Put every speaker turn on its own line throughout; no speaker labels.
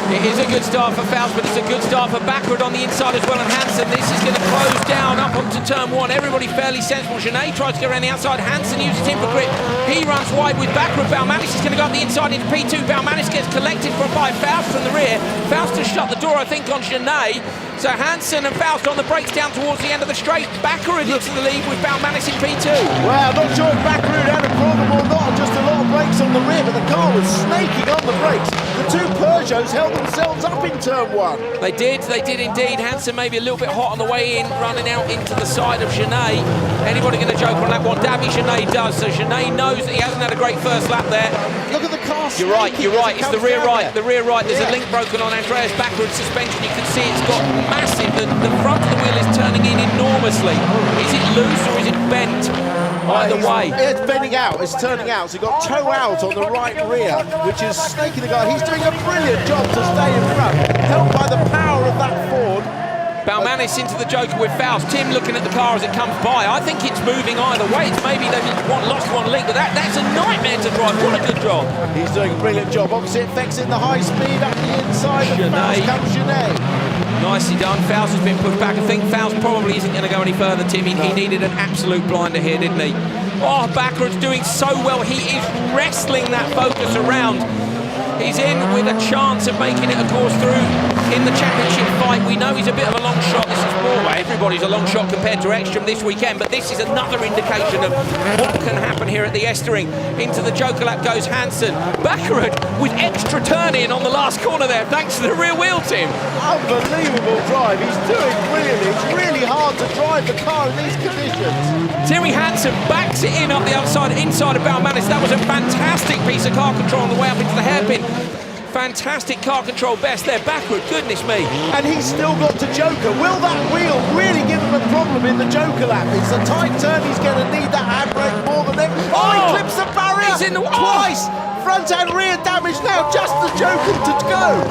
It is a good start for Foust, but it's a good start for Bakkerud on the inside as well, and Hansen. This is going to close down up onto turn one. Everybody fairly sensible. Jeanney tries to go around the outside. Hansen uses him for grip. He runs wide with Bakkerud. Baumanis is going to go up the inside into P2. Baumanis gets collected by Foust from the rear. Foust has shut the door, I think, on Jeanney. So Hansen and Foust on the brakes down towards the end of the straight. Bakkerud into the lead with Baumanis in P2.
Well, I'm not sure if Bakkerud had a problem or not, just a lot of brakes on the rear, but the car was snaking on the brakes. The two Peugeots held themselves up in turn one.
They did indeed. Hansen maybe a little bit hot on the way in, running out into the side of Jeanney. Anybody going to joke on that one? Davy Jeanney does, so Jeanney knows that he hasn't had a great first lap there.
Look at the car.
You're right, it's the rear right. The rear right, there's a link broken on Andreas Bakkerud's suspension. You can see it's got massive, the front of the wheel is turning in enormously. Is it loose or is it bent? Either way.
It's bending out, it's turning out. So you've got toe out on the right rear, which is snaking the guy. He's doing a brilliant job to stay in front, helped by the power of that Ford.
Baumanis into the Joker with Foust. Tim looking at the car as it comes by. I think it's moving either way. It's maybe they've lost one link, but that's a nightmare to drive. What a good job.
He's doing a brilliant job. Opposite effects in the high speed up the inside of Foust comes Jeanney.
Nicely done. Foust has been pushed back. I think Foust probably isn't going to go any further, Tim. He needed an absolute blinder here, didn't he? Oh, Bakkerud's doing so well. He is wrestling that focus around. He's in with a chance of making it, of course, through in the championship fight. We know he's a bit of a long shot. This is more, everybody's a long shot compared to Ekström this weekend, but this is another indication of what can happen here at the Estering. Into the Joker lap goes Hansen. Bakkerud with extra turn in on the last corner there, thanks to the rear wheel, Tim.
Unbelievable drive. He's doing brilliantly. It's really hard to drive the car in these conditions.
Timmy Hansen backs it in up the outside, inside of Baumanis. That was a fantastic piece of car control on the way up into the hairpin. Fantastic car control best there. Bakkerud, goodness me.
And he's still got to Joker. Will that wheel really give him a problem in the Joker lap? It's a tight turn. He's going to need that handbrake more than ever. Oh, he clips the barrier!
He's in the
twice! Front and rear damage now. Just the Joker to go.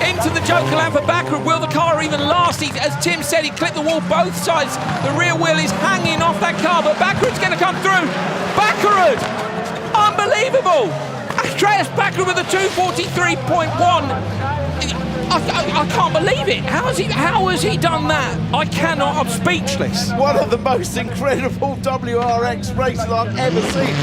Into the Joker lap for Bakkerud. Will the car even last? As Tim said, he clipped the wall both sides. The rear wheel is hanging off that car, but Bakkerud's going to come through. Bakkerud! Unbelievable! Andreas Bakkerud with a 2:43.1. I can't believe it. How has he done that? I cannot. I'm speechless.
One of the most incredible WRX races I've ever seen.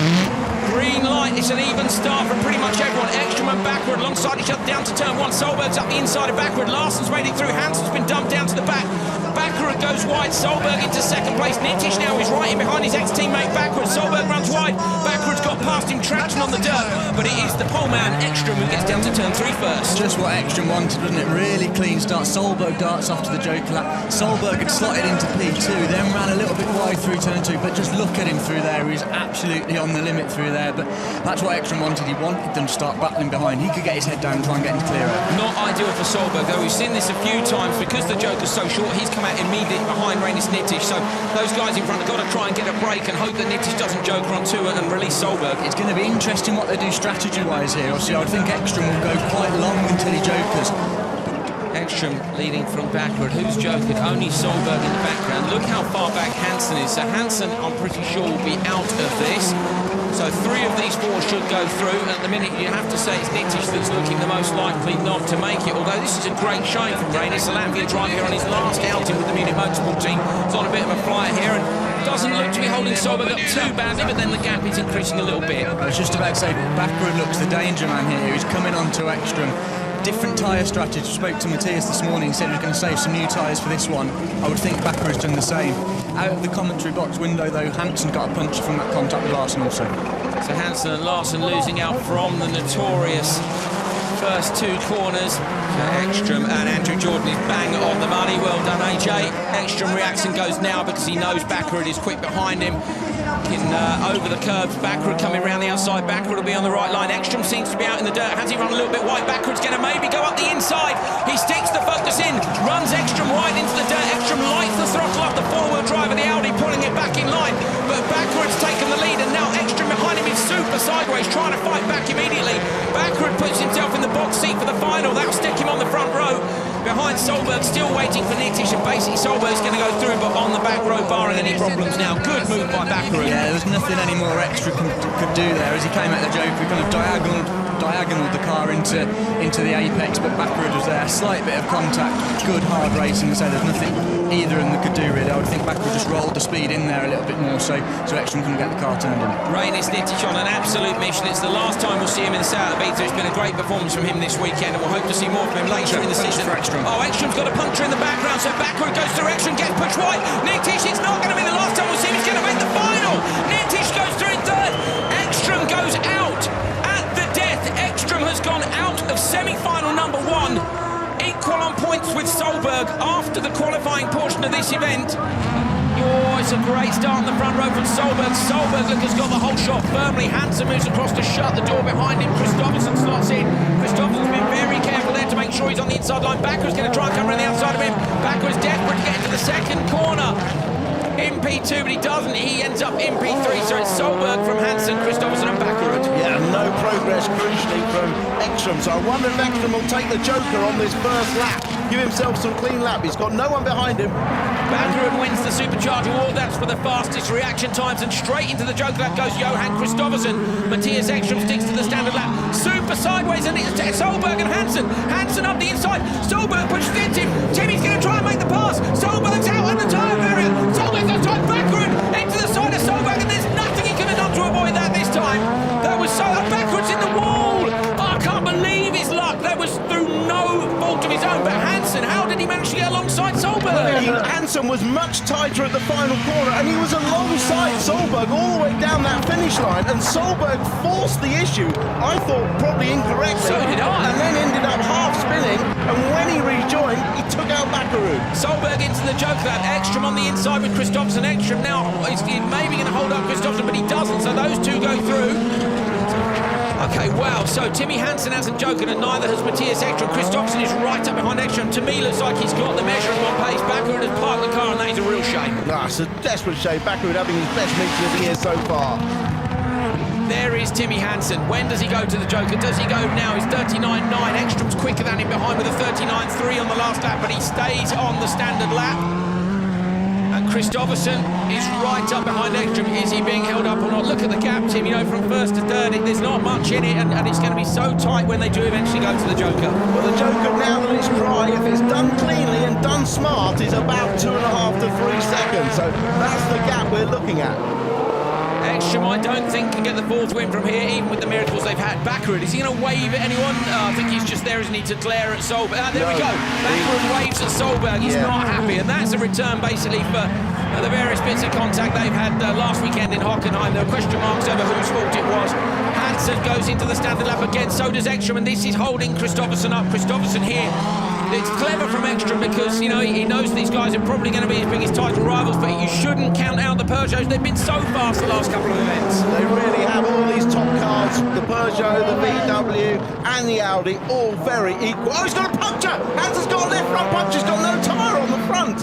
Green light, it's an even start from pretty much everyone. Ekström and Bakkerud alongside each other down to turn one. Solberg's up the inside of Bakkerud. Larsson's made it through. Hansen's been dumped down to the back. Bakkerud goes wide. Solberg into second place. Nitišs now is right in behind his ex-teammate Bakkerud. Solberg runs wide. Bakkerud's got past him, traction on the dirt. But it is the pole man, Ekström, who gets down to turn three first.
Just what Ekström wanted, wasn't it? Really clean start. Solberg darts off to the Joker lap. Solberg had slotted into P2, then ran a little bit wide through turn two. But just look at him through there. He's absolutely on the limit through there. But that's what Ekström wanted. He wanted them to start battling behind. He could get his head down and try and get him clear out.
Not ideal for Solberg, though. We've seen this a few times. Because the Joker's so short, he's come out immediately behind Reinis Nitišs. So those guys in front have got to try and get a break and hope that Nitišs doesn't Joker on two and release Solberg.
It's going to be interesting what they do strategy-wise here. Obviously, I would think Ekström will go quite long until he Jokers.
Ekström leading from Bakkerud. Who's jokered? Only Solberg in the background. Look how far back Hansen is. So Hansen, I'm pretty sure, will be out of this. So three of these four should go through. At the minute, you have to say it's Nitišs that's looking the most likely not to make it. Although this is a great showing from Reinis, a Latvian driver here on his last outing with the Munich Motorsport team. He's on a bit of a flyer here and doesn't look to be holding Solberg up too badly, but then the gap is increasing a little bit.
I was just about to say, Bakkerud looks the danger man here. He's coming on to Ekström. Different tyre strategy. Spoke to Mattias this morning. He said he was going to save some new tyres for this one. I would think Bakkerud's done the same. Out of the commentary box window, though, Hansen got a puncture from that contact with Larsson also.
So Hansen and Larsson losing out from the notorious first two corners. Ekström and Andrew Jordan is bang on the money. Well done, AJ. Ekström reacts and goes now because he knows Bakkerud is quick behind him. Over the curves, Bakkerud coming around the outside. Bakkerud will be on the right line. Ekström seems to be out in the dirt. Has he run a little bit wide? Bakkerud's going to maybe go up the inside. He sticks the focus in, runs Ekström wide into the dirt. Ekström lights the throttle up the four-wheel drive of the Audi, pulling it back in line. But Bakkerud's taken the lead, and now Ekström behind him is super sideways, trying to fight back immediately. Bakkerud puts himself in the box seat for the final. That'll stick him on the front row. Behind Solberg, still waiting for Nitišs, and basically Solberg's going to go through, but on the back row, barring any problems now. Good move by Bakkerud.
Yeah, there's nothing any more extra could do there. As he came out the Joker, kind of diagonal diagonaled the car into the apex, but Bakkerud was there. Slight bit of contact, good hard racing, so there's nothing either of them could do really. I would think Bakkerud just rolled the speed in there a little bit more so Ekström couldn't get the car turned in.
Reinis Nitišs on an absolute mission. It's the last time we'll see him in the South of It's been a great performance from him this weekend, and we'll hope to see more from him later in the season. Oh, Ekström's got a puncture in the background, so Bakkerud goes to Ekström, gets pushed wide. Nitišs, it's not going to be the last time we'll see him. He's going to make the final. Nitišs goes through in third. Ekström goes out at the death. Ekström has gone out of semi-final number 1. Equal on points with Solberg after the qualifying portion of this event. Oh, it's a great start in the front row from Solberg. Solberg, look, has got the whole shot firmly. Hansen moves across to shut the door behind him. Kristoffersson slots in. Kristoffersson's been very careful there to make sure he's on the inside line. Bakkerud's going to try and come around the outside of him. Bakkerud's desperate to get into the second corner in P2, but he doesn't. He ends up in P3, so it's Solberg from Hansen, Kristoffersson and Bakkerud.
Yeah, no progress crucially from Ekström, so I wonder if Ekström will take the joker on this first lap. Give himself some clean lap. He's got no one behind him.
Bakkerud wins the Supercharger Award. That's for the fastest reaction times, and straight into the joker lap goes Johan Kristoffersson. Mattias Ekström sticks to the standard lap. Super sideways, and it's Solberg and Hansen. Hansen up the inside. Solberg pushes into him. Timmy's going to try and make the pass. Solberg's out on the tyre barrier. Solberg's outside. Bakkerud into the side of Solberg, and there's nothing he could have done to avoid that this time. That was so. Bakkerud's in the wall. Oh, I can't believe his luck. That was through no fault of his own. But Hansen, how did he manage to get alongside Solberg?
Hansen was much tighter at the final corner, and he was alongside Solberg all the way down that finish line, and Solberg forced the issue, I thought probably incorrectly.
So did I.
And then ended up half spinning, and when he rejoined, he took out Bakkerud.
Solberg into the joke lap. Ekström on the inside with Kristoffersson. Ekström now is maybe going to hold up Kristoffersson, but he doesn't, so those two go through. Okay, wow, so Timmy Hansen hasn't joken, and neither has Mattias Ekström. Kristoffersson is right up behind Ekström. To me, looks like he's got the measuring on pace. Bakkerud has parked the car, and that is a real shame.
It's a desperate shame. Bakkerud having his best meeting of the year so far.
There is Timmy Hansen. When does he go to the joker? Does he go now? He's 39.9. Ekström's quicker than him behind with a 39.3 on the last lap, but he stays on the standard lap. And Kristoffersson is right up behind Ekström. Is he being held up or not? Look at the gap, Tim. You know, from first to third, there's not much in it, and it's going to be so tight when they do eventually go to the joker.
Well, the joker, now that it's dry, if it's done cleanly and done smart, is about 2.5 to 3 seconds. So that's the gap we're looking at.
Ekström, I don't think, can get the fourth win from here, even with the miracles they've had. Bakkerud, is he going to wave at anyone? I think he's just there, isn't he, to glare at Solberg. There we go. Bakkerud waves at Solberg. He's not happy, and that's a return, basically, for the various bits of contact they've had last weekend in Hockenheim. There were question marks over whose fault it was. Hansen goes into the standard lap again, so does Ekström, and this is holding Kristoffersson up. Kristoffersson here. It's clever from Ekström because, you know, he knows these guys are probably going to be his biggest title rivals, but you shouldn't count out the Peugeots. They've been so fast the last couple of events.
They really have. All these top cars, the Peugeot, the VW and the Audi, all very equal. Oh, he's got a puncture! Hansen's got a left front puncture. He's got no tyre on the front.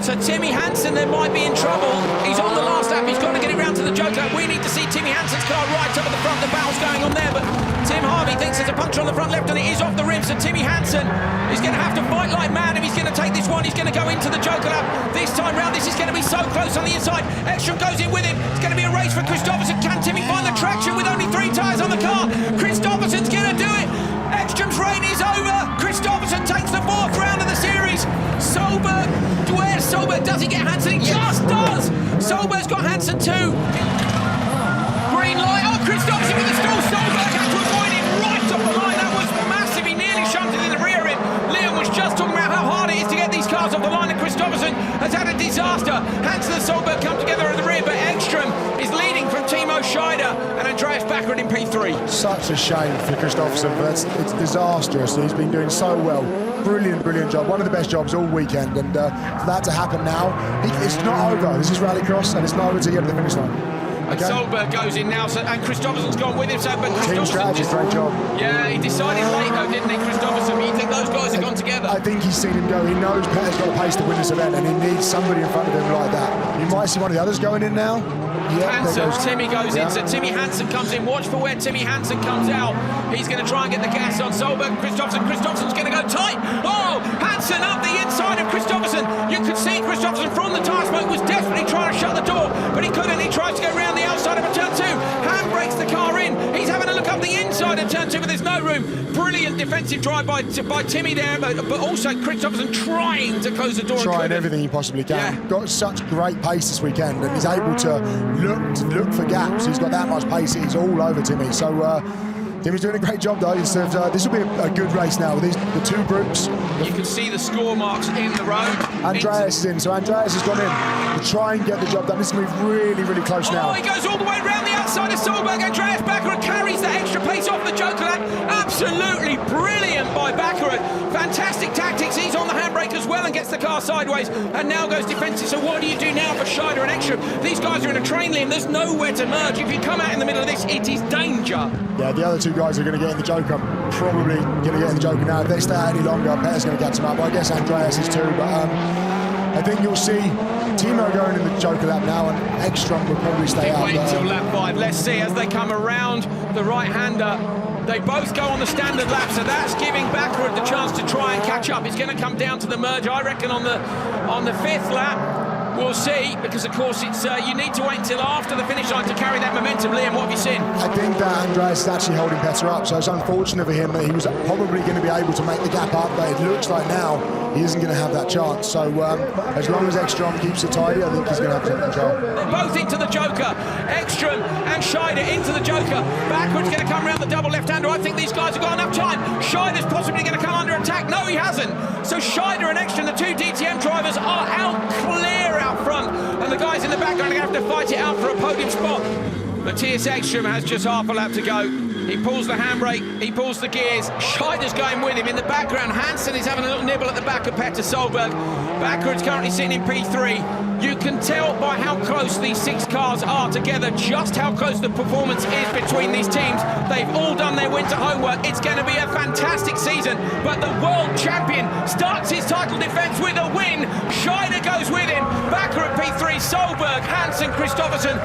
So Timmy Hansen then might be in trouble. He's on the last lap. He's got to get it round to the joke lap. We need to see Timmy Hansen's car right up at the front. The battle's going on there, but Tim Harvey thinks there's a puncture on the front left, and it is off the rim. So Timmy Hansen is going to have to fight like mad if he's going to take this one. He's going to go into the joker lap. This time round, this is going to be so close on the inside. Ekström goes in with him. It's going to be a race for Kristoffersson. Can Timmy find the traction with only 3 tyres on the car? Kristoffersson's going to do it. Ekström's reign is over. Kristoffersson takes the 4th round of the series. Solberg, where's Solberg? Does he get Hansen? He just does. Solberg's got Hansen too. Green light. Oh, Kristoffersson with the stall. Solberg had to avoid him right off the line. That was massive. He nearly shunted in the rear end. Liam was just talking about how hard it is to get these cars off the line, and Kristoffersson has had a disaster. Hansen and Solberg come together at the rear, but Ekström is leading from Timo Scheider and Andreas Bakkerud in P3.
Such a shame for Kristoffersson, but it's disastrous. He's been doing so well. Brilliant job. One of the best jobs all weekend, and for that to happen now, it's not over. This is Rallycross, and it's not over to get to the finish line.
And Solberg goes in now, and Kristoffersson's gone with him. So, but
team strategy, great job.
Yeah, he decided late though, didn't he, Kristoffersson? You think those guys have gone together?
I think he's seen him go. He knows Petter's got a pace to win this event, and he needs somebody in front of him like that. You might see one of the others going in now. Yeah,
Timmy goes in, so Timmy Hansen comes in. Watch for where Timmy Hansen comes out. He's going to try and get the gas on Solberg. Kristoffersson's going to go tight. Oh, Hansen up the inside of Kristoffersson. You could see Kristoffersson from the tyre smoke was desperately trying to shut the door, but he couldn't. He tries to go around the outside of a turn 2. Handbrakes the car in. He's having a look up the inside Scheider turn 2, but there's no room. Brilliant defensive drive by Timmy there, but also Kristoffersson trying to close the door.
Trying everything he possibly can.
Yeah.
Got such great pace this weekend, and he's able to look for gaps. He's got that much pace. He's all over Timmy. So Timmy's doing a great job, though. This will be a good race now with the two groups.
You can see the score marks in the road.
Andreas is in, so Andreas has gone in to try and get the job done. This is going to be really, really close now.
Oh, he goes all the way around the outside of Solberg. Andreas Bakkerud carries that extra pace off the Joker lap. Absolutely brilliant by Bakkerud. Fantastic tactics. He's on the handbrake as well and gets the car sideways, and now goes defensive. So what do you do now for Scheider and Ekström? These guys are in a train lane. There's nowhere to merge. If you come out in the middle of this, it is danger.
Yeah, the other two guys are going to get in the Joker. Probably going to get in the Joker now. If they stay out any longer, Petter's going to catch them up. Well, I guess Andreas is too, but I think you'll see Timo going in the Joker lap now, and Ekström will probably stay out.
Wait until lap 5. Let's see as they come around the right-hander. They both go on the standard lap, so that's giving Bakkerud the chance to try and catch up. It's going to come down to the merge, I reckon, on the 5th lap. We'll see, because of course it's you need to wait until after the finish line to carry that momentum. Liam, what have you seen?
I think that Andreas is actually holding Petter up, so it's unfortunate for him that he was probably going to be able to make the gap up, but it looks like now he isn't going to have that chance. So as long as Ekström keeps it tidy, I think he's going to have some control.
Both into the Joker. Ekström and Scheider into the Joker. Bakkerud's going to come around the double left-hander. I think these guys have got enough time. Scheider's possibly going to come under attack. No, he hasn't. So Scheider and Ekström, the two DTM drivers, are out clear out front, and the guys in the back are going to have to fight it out for a podium spot. Mattias Ekström has just half a lap to go. He pulls the handbrake, he pulls the gears. Scheider's going with him. In the background, Hansen is having a little nibble at the back of Petter Solberg. Bakkerud's currently sitting in P3. You can tell by how close these 6 cars are together just how close the performance is between these teams. They've all done their winter homework. It's going to be a fantastic season, but the world champion starts his title defence with a win. Scheider goes with him. Bakkerud P3, Solberg, Hansen, Kristoffersson.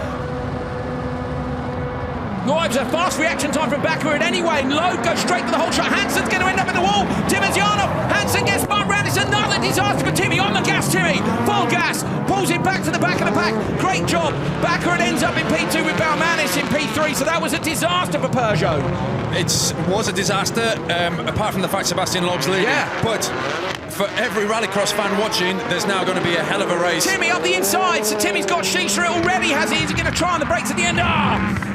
Loeb's a fast reaction time from Bakkerud anyway. Loeb goes straight to the hole shot. Hansen's going to end up in the wall. Timerzyanov. Hansen gets spun round. It's another disaster for Timmy. On the gas, Timmy. Full gas. Pulls it back to the back of the pack. Great job. Bakkerud ends up in P2 with Baumanis in P3. So that was a disaster for Peugeot.
It was a disaster, apart from the fact Sébastien Loeb's leading.
Yeah.
But for every Rallycross fan watching, there's now going to be a hell of a race.
Timmy up the inside. So Timmy's got Chicherit already, has he? Is he going to try on the brakes at the end?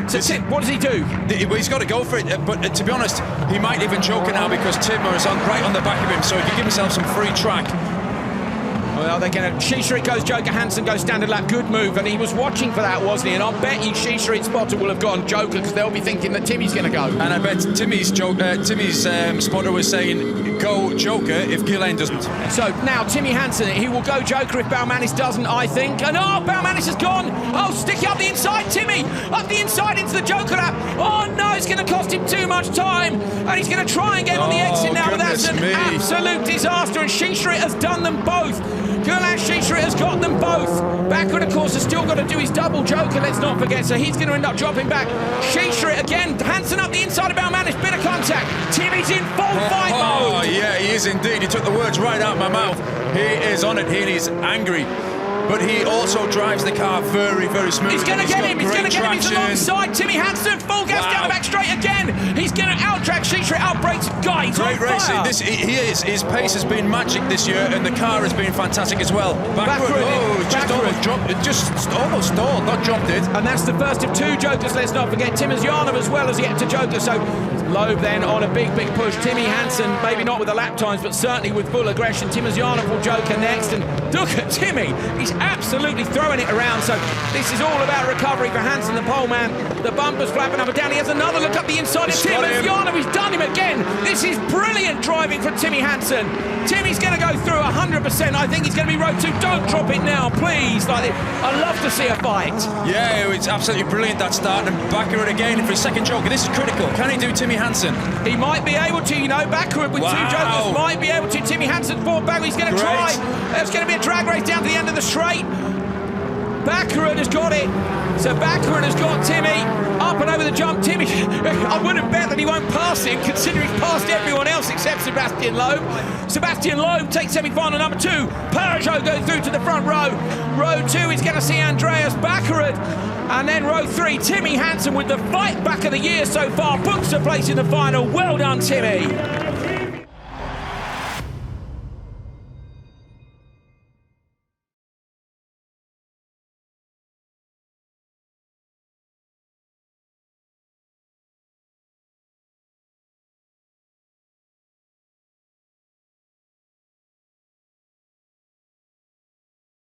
So what does he do?
He's got to go for it, but to be honest, he might even choke it now because Timur is right on the back of him, so he can give himself some free track.
Well, they're going to... Chicherit goes Joker, Hansen goes standard lap. Good move, and he was watching for that, wasn't he? And I'll bet you Chicherit's spotter will have gone Joker, because they'll be thinking that Timmy's going to go.
And I bet Timmy's spotter was saying, go Joker if Guerlain doesn't.
So now Timmy Hansen, he will go Joker if Baumanis doesn't, I think. And Baumanis has gone. Sticky up the inside, Timmy. Up the inside into the Joker lap. Oh no, it's going to cost him too much time. And he's going to try and get on the exit now, but that's an absolute disaster. And Chicherit has done them both. Guerlain Chicherit has got them both. Bakkerud, of course, has still got to do his double Joker, let's not forget, so he's going to end up dropping back. Chicherit again, Hansen up the inside of Baumanis, bit of contact. Timmy's in full fight mode.
Oh, yeah, he is indeed. He took the words right out of my mouth. He is on it, he is angry. But he also drives the car very, very smoothly.
He's going to get him, he's going to get him, he's alongside Timmy Hansen, full gas down the back straight again. He's going to out-drag Chicherit, out-brakes, guys,
great racing. His pace has been magic this year, and the car has been fantastic as well. Bakkerud just almost stalled, not dropped it.
And that's the first of 2 Jokers, let's not forget. Timerzyanov as well as yet to Joker, so Loeb then on a big push. Timmy Hansen, maybe not with the lap times, but certainly with full aggression. Timerzyanov will Joker next, and look at Timmy. He's absolutely throwing it around, so this is all about recovery for Hansen, the pole man. The bumper's flapping up and down. He has another look up the inside of Timerzyanov. He's done him again. This is brilliant driving from Timmy Hansen. Timmy's going to go through 100%. I think he's going to be road 2. Don't drop it now, please. I'd love to see a fight.
Yeah, it's absolutely brilliant, that start. And Bakkerud again for his second Joker. This is critical. Can he do Timmy Hansen?
He might be able to, Bakkerud with 2 Jokers might be able to. Timmy Hansen fought back. He's going to try. There's going to be a drag race down to the end of the straight. Bakkerud has got it. So Bakkerud has got Timmy up and over the jump. Timmy, I would have bet that he won't pass him, considering he's passed everyone else except Sébastien Loeb. Sébastien Loeb takes semi-final number 2. Peugeot goes through to the front row. Row 2 is going to see Andreas Bakkerud. And then row 3, Timmy Hansen with the fight back of the year so far. Books a place in the final. Well done, Timmy.